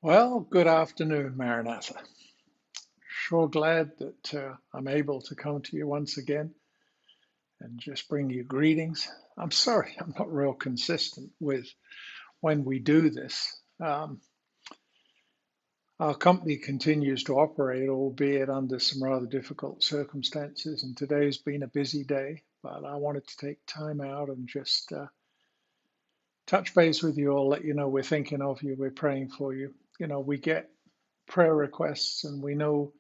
Well, good afternoon, Maranatha. Sure glad that I'm able to come to you once again and just bring you greetings. I'm sorry I'm not real consistent with when we do this. Our company continues to operate, albeit under some rather difficult circumstances, and today's been a busy day, but I wanted to take time out and just touch base with you all, let you know we're thinking of you, we're praying for you. We get prayer requests and we know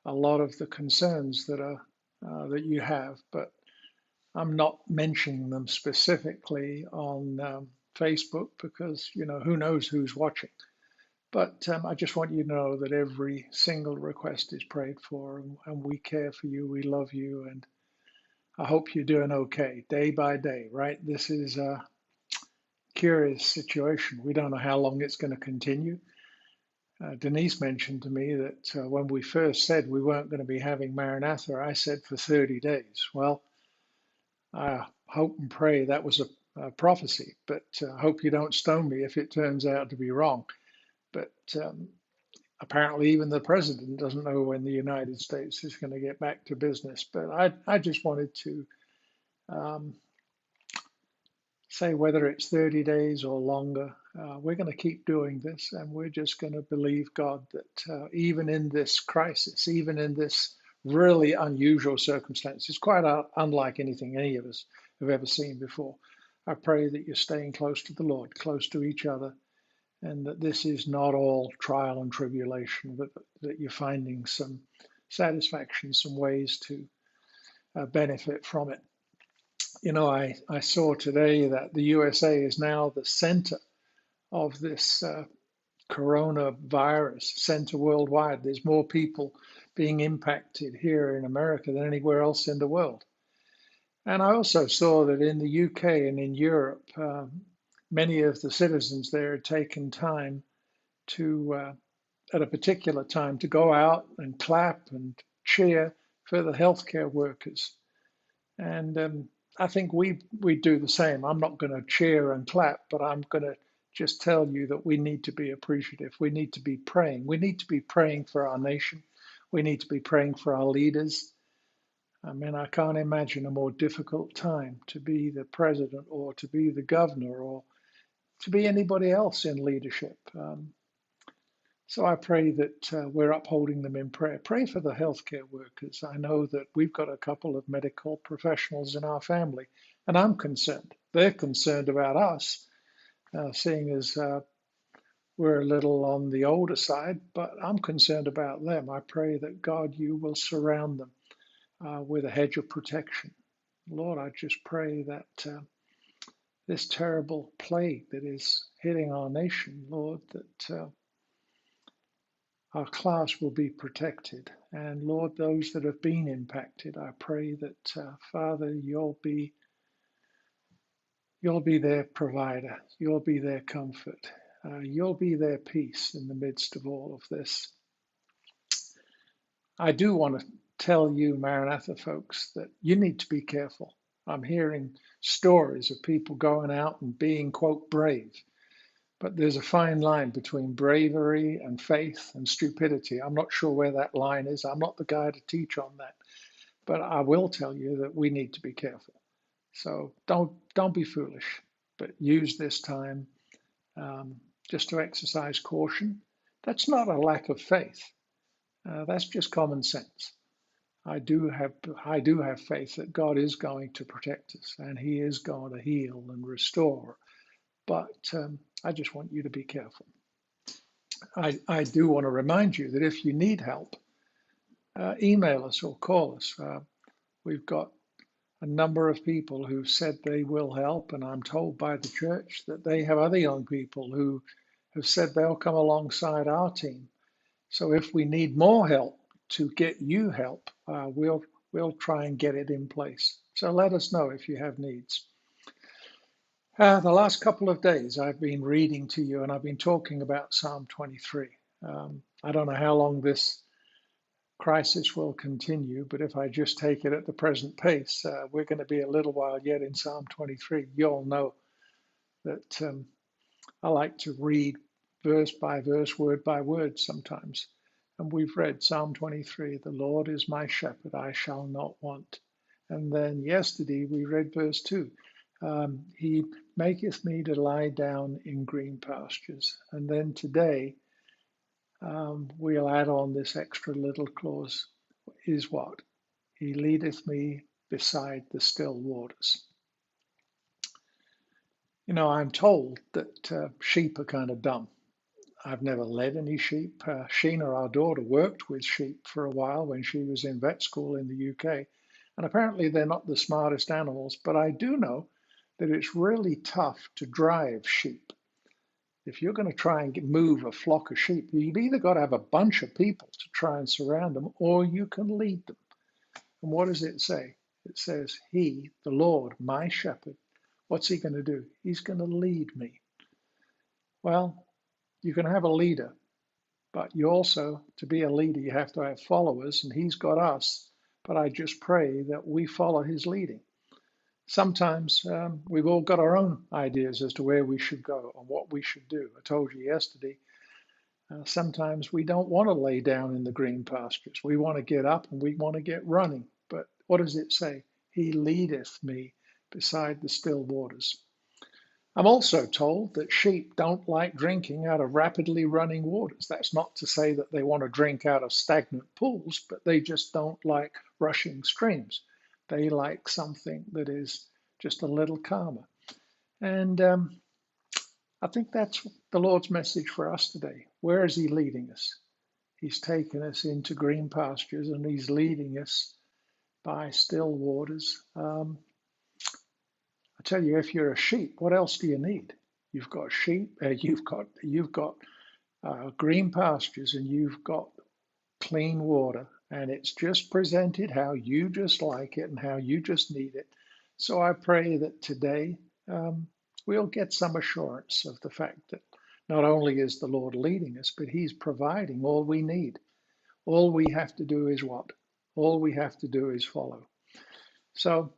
a lot of the concerns that you have, but I'm not mentioning them specifically on Facebook because who knows who's watching. But I just want you to know that every single request is prayed for, and we care for you. We love you, and I hope you're doing okay day by day. Right? This is a curious situation. We don't know how long it's going to continue. Denise mentioned to me that when we first said we weren't going to be having Maranatha, I said for 30 days. Well, I hope and pray that was a prophecy, but I hope you don't stone me if it turns out to be wrong. But apparently, even the president doesn't know when the United States is going to get back to business. But I just wanted to um, say whether it's 30 days or longer, we're going to keep doing this, and we're just going to believe God that even in this crisis, even in this really unusual circumstance, it's quite unlike anything any of us have ever seen before. I pray that you're staying close to the Lord, close to each other, and that this is not all trial and tribulation, but that you're finding some satisfaction, some ways to benefit from it. I saw today that the USA is now the center of this coronavirus, center worldwide. There's more people being impacted here in America than anywhere else in the world. And I also saw that in the UK and in Europe, many of the citizens there had taken time at a particular time, to go out and clap and cheer for the healthcare workers. And I think we do the same. I'm not going to cheer and clap, but I'm going to just tell you that we need to be appreciative. We need to be praying. We need to be praying for our nation. We need to be praying for our leaders. I mean, I can't imagine a more difficult time to be the president or to be the governor or to be anybody else in leadership. So I pray that we're upholding them in prayer. Pray for the healthcare workers. I know that we've got a couple of medical professionals in our family, and I'm concerned. They're concerned about us, seeing as we're a little on the older side, but I'm concerned about them. I pray that God, you will surround them with a hedge of protection. Lord, I just pray that this terrible plague that is hitting our nation, Lord, that our class will be protected. And Lord, those that have been impacted, I pray that, Father, you'll be their provider, you'll be their comfort, you'll be their peace in the midst of all of this. I do want to tell you, Maranatha folks, that you need to be careful. I'm hearing stories of people going out and being, quote, brave. But there's a fine line between bravery and faith and stupidity. I'm not sure where that line is. I'm not the guy to teach on that. But I will tell you that we need to be careful. So don't be foolish, but use this time just to exercise caution. That's not a lack of faith. That's just common sense. I do have faith that God is going to protect us and He is going to heal and restore. But I just want you to be careful. I do want to remind you that if you need help, email us or call us. We've got a number of people who said they will help, and I'm told by the church that they have other young people who have said they'll come alongside our team. So if we need more help to get you help, we'll try and get it in place. So let us know if you have needs. The last couple of days, I've been reading to you and I've been talking about Psalm 23. I don't know how long this crisis will continue, but if I just take it at the present pace, we're going to be a little while yet in Psalm 23. You all know that I like to read verse by verse, word by word sometimes. And we've read Psalm 23, the Lord is my shepherd, I shall not want. And then yesterday we read verse 2, he maketh me to lie down in green pastures. And then today we'll add on this extra little clause, is what? He leadeth me beside the still waters. You know, I'm told that sheep are kind of dumb. I've never led any sheep. Sheena, our daughter, worked with sheep for a while when she was in vet school in the UK. And apparently they're not the smartest animals, but I do know that it's really tough to drive sheep. If you're going to try and move a flock of sheep, you've either got to have a bunch of people to try and surround them, or you can lead them. And what does it say? It says, He, the Lord, my shepherd, what's he going to do? He's going to lead me. Well, you can have a leader, but you also, to be a leader, you have to have followers, and he's got us. But I just pray that we follow his leading. Sometimes we've all got our own ideas as to where we should go and what we should do. I told you yesterday, sometimes we don't want to lay down in the green pastures. We want to get up and we want to get running. But what does it say? He leadeth me beside the still waters. I'm also told that sheep don't like drinking out of rapidly running waters. That's not to say that they want to drink out of stagnant pools, but they just don't like rushing streams. They like something that is just a little calmer. And I think that's the Lord's message for us today. Where is he leading us? He's taken us into green pastures and he's leading us by still waters. I tell you, if you're a sheep, what else do you need? You've got sheep, you've got green pastures, and you've got clean water, and it's just presented how you just like it and how you just need it. So I pray that today we'll get some assurance of the fact that not only is the Lord leading us, but He's providing all we need. All we have to do is what? All we have to do is follow. So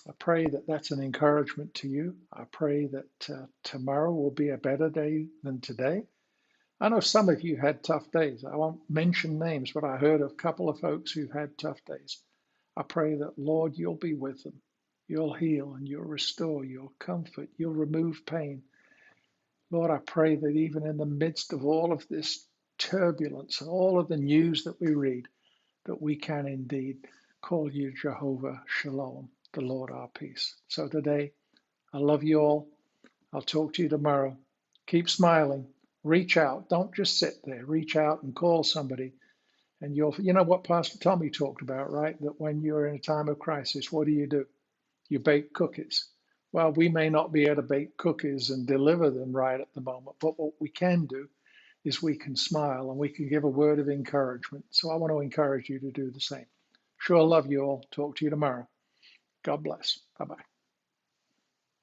I pray that that's an encouragement to you. I pray that tomorrow will be a better day than today. I know some of you had tough days. I won't mention names, but I heard of a couple of folks who've had tough days. I pray that, Lord, you'll be with them. You'll heal and you'll restore, you'll comfort, you'll remove pain. Lord, I pray that even in the midst of all of this turbulence and all of the news that we read, that we can indeed call you Jehovah Shalom, the Lord our peace. So today, I love you all. I'll talk to you tomorrow. Keep smiling. Reach out. Don't just sit there. Reach out and call somebody. And you know what Pastor Tommy talked about, right? That when you're in a time of crisis, what do? You bake cookies. Well, we may not be able to bake cookies and deliver them right at the moment, but what we can do is we can smile and we can give a word of encouragement. So I want to encourage you to do the same. Sure love you all. Talk to you tomorrow. God bless. Bye-bye.